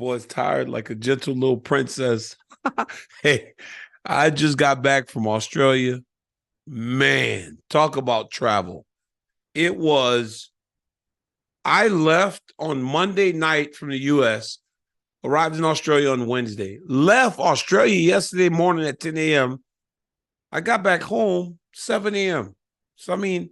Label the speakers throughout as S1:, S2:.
S1: boy's tired like a gentle little princess. Hey, I just got back from Australia. Man, talk about travel. It was, I left on Monday night from the US, arrived in Australia on Wednesday, left Australia yesterday morning at 10 a.m. I got back home 7 a.m. So, I mean,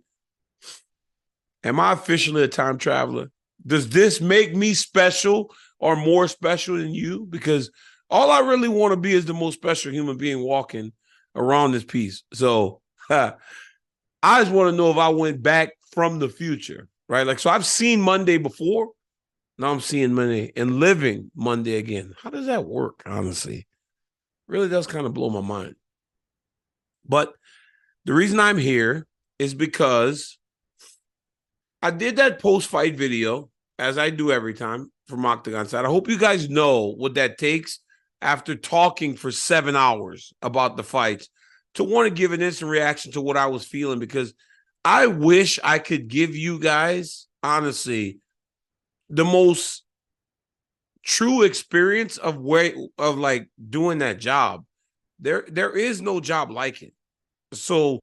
S1: am I officially a time traveler? Does this make me special or more special than you? Because all I really want to be is the most special human being walking around this piece. So I just want to know if I went back from the future, right? Like, so I've seen Monday before. Now I'm seeing Monday and living Monday again. How does that work, honestly? Really does kind of blow my mind. But the reason I'm here is because I did that post-fight video, as I do every time from Octagon side. I hope you guys know what that takes after talking for 7 hours about the fights to want to give an instant reaction to what I was feeling, because I wish I could give you guys, honestly, the most true experience of like doing that job. There is no job like it. So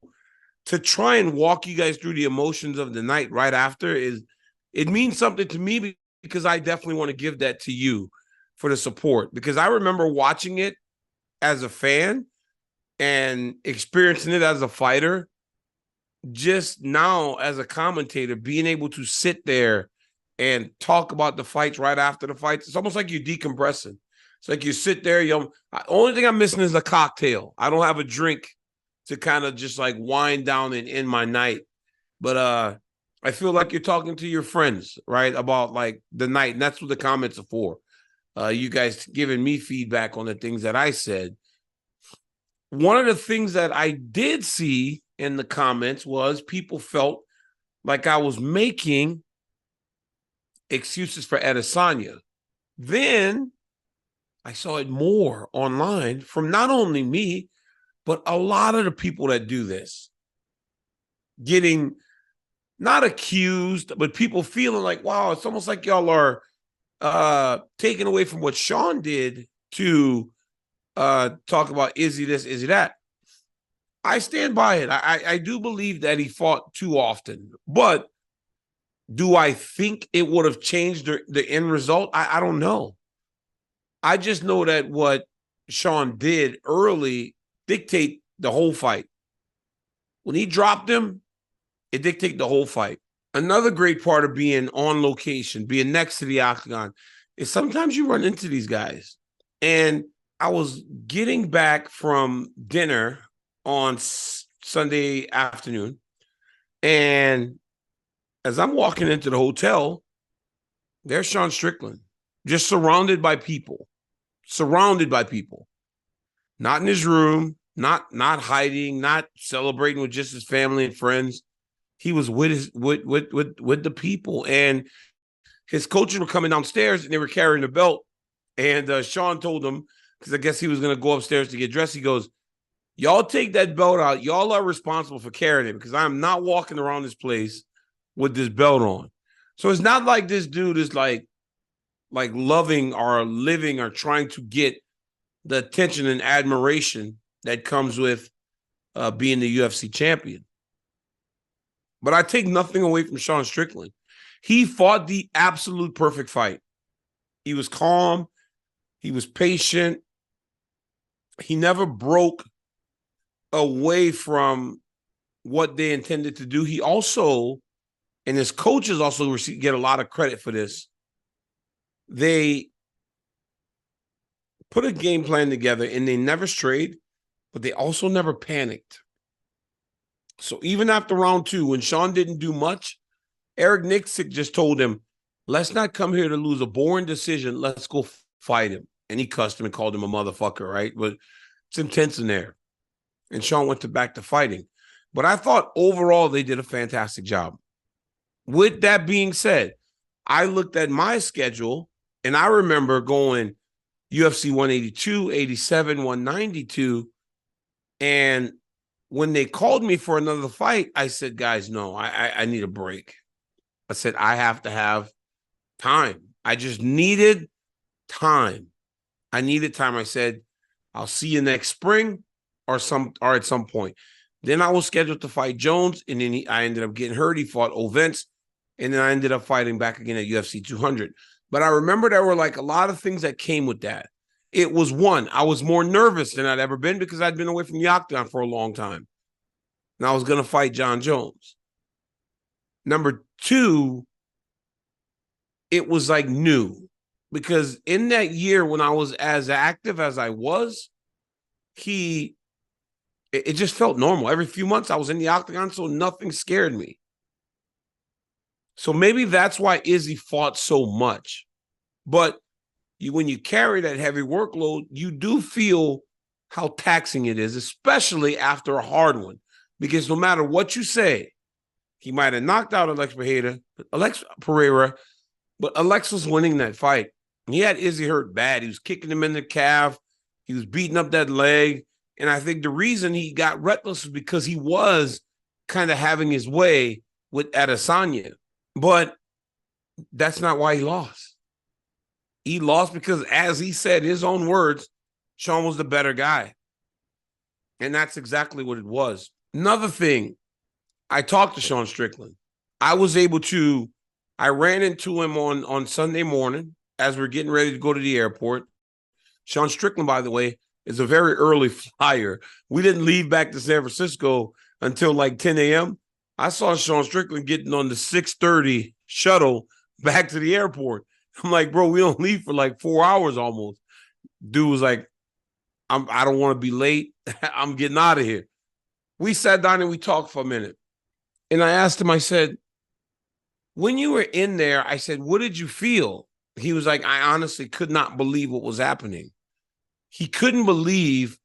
S1: to try and walk you guys through the emotions of the night right after it means something to me, because I definitely want to give that to you for the support, because I remember watching it as a fan and experiencing it as a fighter. Just now as a commentator, being able to sit there and talk about the fights right after the fights, it's almost like you're decompressing. It's like you sit there, only thing I'm missing is a cocktail. I don't have a drink to kind of just like wind down and end my night. But I feel like you're talking to your friends, right, about like the night. And that's what the comments are for. You guys giving me feedback on the things that I said. One of the things that I did see in the comments was people felt like I was making excuses for Adesanya. Then I saw it more online from not only me, but a lot of the people that do this, getting not accused, but people feeling like, wow, it's almost like y'all are taking away from what Sean did to talk about, is he this, is he that? I stand by it. I do believe that he fought too often, but do I think it would have changed the end result? I don't know. I just know that what Sean did early dictate the whole fight. When he dropped him, it dictated the whole fight. Another great part of being on location, being next to the octagon, is sometimes you run into these guys. And I was getting back from dinner on Sunday afternoon, and as I'm walking into the hotel, there's Sean Strickland, just surrounded by people, not in his room, not hiding, not celebrating with just his family and friends. He was with the people, and his coaches were coming downstairs and they were carrying the belt. And Sean told them, because I guess he was going to go upstairs to get dressed, he goes, y'all take that belt out. Y'all are responsible for carrying it, because I'm not walking around this place with this belt on. So it's not like this dude is like loving or living or trying to get the attention and admiration that comes with being the UFC champion. But I take nothing away from Sean Strickland. He fought the absolute perfect fight. He was calm. He was patient. He never broke away from what they intended to do. He also, and his coaches also get a lot of credit for this, they put a game plan together and they never strayed, but they also never panicked. So even after round 2, when Sean didn't do much, Eric Nixick just told him, let's not come here to lose a boring decision. Let's go fight him. And he cussed him and called him a motherfucker, right? But it's intense in there. And Sean went back to fighting. But I thought overall they did a fantastic job. With that being said, I looked at my schedule and I remember going UFC 182, 87, 192. And when they called me for another fight, I said, guys, no, I need a break. I said, I have to have time. I just needed time. I needed time. I said, I'll see you next spring or at some point. Then I was scheduled to fight Jones, and then I ended up getting hurt. He fought Ovens, and then I ended up fighting back again at UFC 200. But I remember there were like a lot of things that came with that. It was one, I was more nervous than I'd ever been because I'd been away from the octagon for a long time. And I was going to fight John Jones. Number two, it was like new. Because in that year when I was as active as I was, it just felt normal. Every few months I was in the octagon, so nothing scared me. So maybe that's why Izzy fought so much. But when you carry that heavy workload, you do feel how taxing it is, especially after a hard one. Because no matter what you say, he might have knocked out Alex Pereira, but Alex was winning that fight. He had Izzy hurt bad. He was kicking him in the calf. He was beating up that leg. And I think the reason he got reckless was because he was kind of having his way with Adesanya. But that's not why he lost. He lost because, as he said, his own words, Sean was the better guy. And that's exactly what it was. Another thing, I talked to Sean Strickland. I ran into him on Sunday morning as we're getting ready to go to the airport. Sean Strickland, by the way, is a very early flyer. We didn't leave back to San Francisco until like 10 a.m. I saw Sean Strickland getting on the 6:30 shuttle back to the airport. I'm like, bro, we don't leave for like 4 hours almost. Dude was like, I don't want to be late. I'm getting out of here. We sat down and we talked for a minute. And I asked him, I said, when you were in there, I said, what did you feel? He was like, I honestly could not believe what was happening. He couldn't believe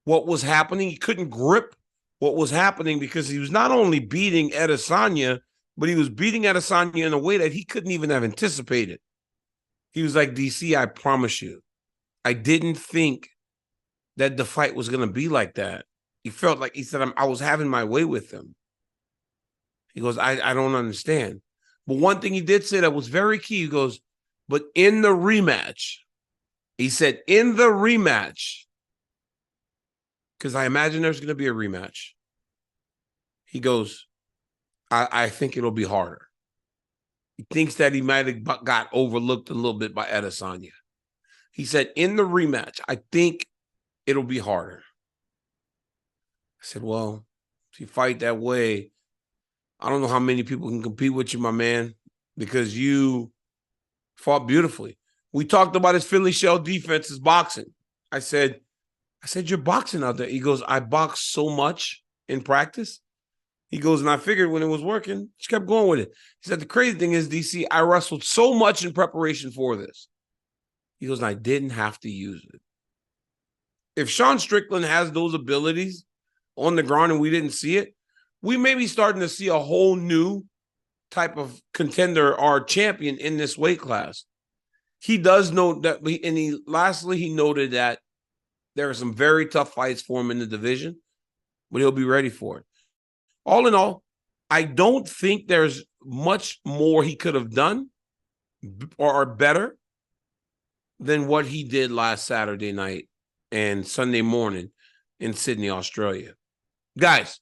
S1: what was happening. He couldn't grip what was happening because he was not only beating Adesanya, but he was beating Adesanya in a way that he couldn't even have anticipated. He was like, DC, I promise you, I didn't think that the fight was going to be like that. He felt like, he said, I was having my way with him. He goes, I don't understand. But one thing he did say that was very key, he goes, but in the rematch, he said, in the rematch, because I imagine there's going to be a rematch. He goes, I think it'll be harder. He thinks that he might have got overlooked a little bit by Adesanya. He said, in the rematch, I think it'll be harder. I said, well, if you fight that way, I don't know how many people can compete with you, my man, because you fought beautifully. We talked about his Philly shell defense, his boxing. I said, you're boxing out there. He goes, I boxed so much in practice. He goes, and I figured when it was working, just kept going with it. He said, the crazy thing is, DC, I wrestled so much in preparation for this. He goes, and I didn't have to use it. If Sean Strickland has those abilities on the ground and we didn't see it, we may be starting to see a whole new type of contender or champion in this weight class. He does know that, lastly, he noted that there are some very tough fights for him in the division, but he'll be ready for it. All in all, I don't think there's much more he could have done or better than what he did last Saturday night and Sunday morning in Sydney, Australia. Guys,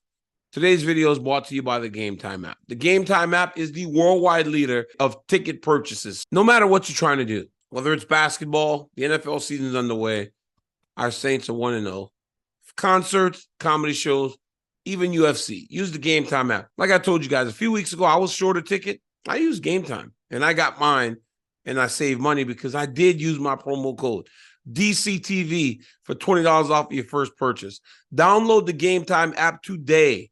S1: today's video is brought to you by the Game Time app. The Game Time app is the worldwide leader of ticket purchases. No matter what you're trying to do, whether it's basketball, the NFL season is underway, our Saints are 1-0. Concerts, comedy shows, even UFC. Use the Game Time app. Like I told you guys, a few weeks ago, I was short a ticket. I used Game Time, and I got mine, and I saved money because I did use my promo code DCTV for $20 off your first purchase. Download the Game Time app today.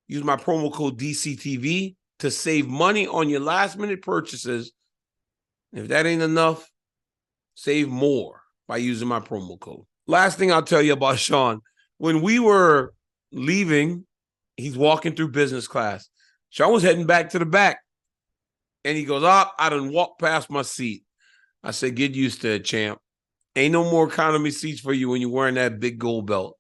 S1: Use my promo code DCTV to save money on your last-minute purchases. If that ain't enough, save more by using my promo code. Last thing I'll tell you about Sean, when we were leaving, he's walking through business class. Sean was heading back to the back. And he goes, I done walked past my seat. I said, get used to it, champ. Ain't no more economy seats for you when you're wearing that big gold belt.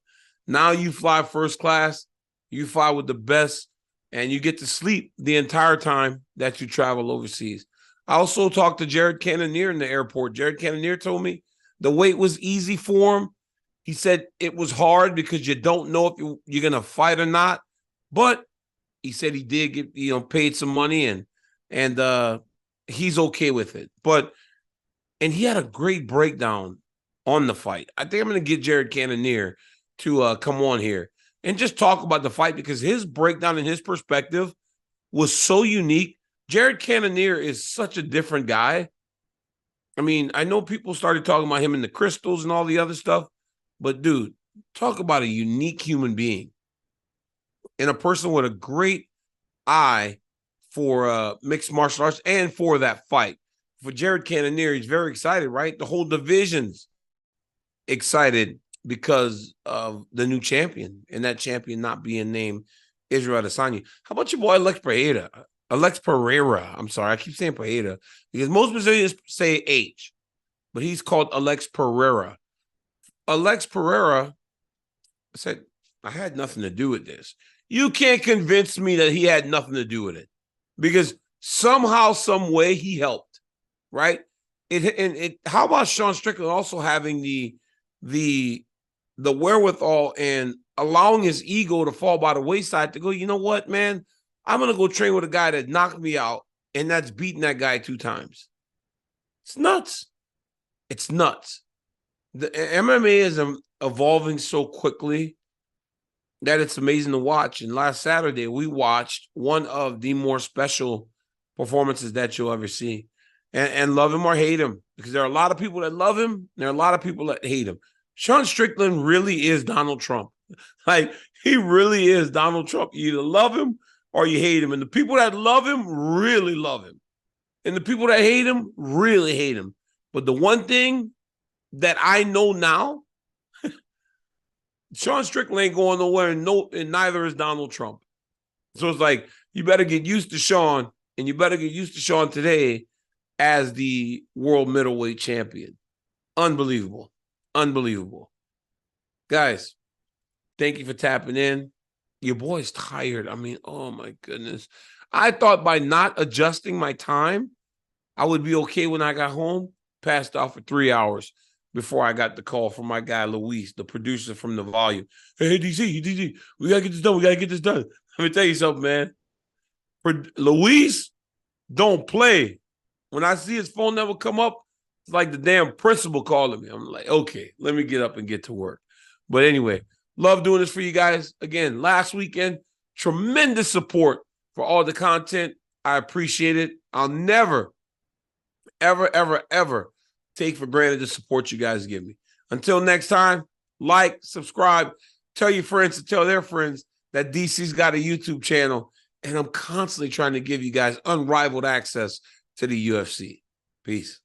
S1: Now you fly first class, you fly with the best, and you get to sleep the entire time that you travel overseas. I also talked to Jared Cannonier in the airport. Jared Cannonier told me the weight was easy for him. He said it was hard because you don't know if you're going to fight or not. But he said he did get, paid some money and he's okay with it. And he had a great breakdown on the fight. I think I'm going to get Jared Cannonier to come on here and just talk about the fight because his breakdown and his perspective was so unique. Jared Cannonier is such a different guy. I mean, I know people started talking about him in the crystals and all the other stuff, but dude, talk about a unique human being and a person with a great eye for mixed martial arts and for that fight. For Jared Cannonier, he's very excited, right? The whole division's excited because of the new champion and that champion not being named Israel Adesanya. How about your boy Alex Pereira? I'm sorry, I keep saying Pereira because most Brazilians say H, but he's called Alex Pereira. Alex Pereira said, I had nothing to do with this. You can't convince me that he had nothing to do with it because somehow, some way he helped, right? How about Sean Strickland also having the wherewithal and allowing his ego to fall by the wayside to go, you know what, man? I'm going to go train with a guy that knocked me out and that's beaten that guy 2 times. It's nuts. It's nuts. The MMA is evolving so quickly that it's amazing to watch. And last Saturday, we watched one of the more special performances that you'll ever see. And love him or hate him, because there are a lot of people that love him. There are a lot of people that hate him. Sean Strickland really is Donald Trump. Like, he really is Donald Trump. You either love him or you hate him. And the people that love him really love him. And the people that hate him really hate him. But the one thing that I know now, Sean Strickland ain't going nowhere, and neither is Donald Trump. So it's like, you better get used to Sean, and you better get used to Sean today as the world middleweight champion. Unbelievable. Unbelievable. Guys, thank you for tapping in. Your boy's tired. I mean, oh my goodness. I thought by not adjusting my time, I would be okay when I got home. Passed out for 3 hours before I got the call from my guy, Luis, the producer from The Volume. Hey, DC, we got to get this done. We got to get this done. Let me tell you something, man. Luis, don't play. When I see his phone number come up, it's like the damn principal calling me. I'm like, okay, let me get up and get to work. But anyway, love doing this for you guys. Again, last weekend, tremendous support for all the content. I appreciate it. I'll never, ever, ever, ever take for granted the support you guys give me. Until next time, like, subscribe, tell your friends to tell their friends that DC's got a YouTube channel, and I'm constantly trying to give you guys unrivaled access to the UFC. Peace.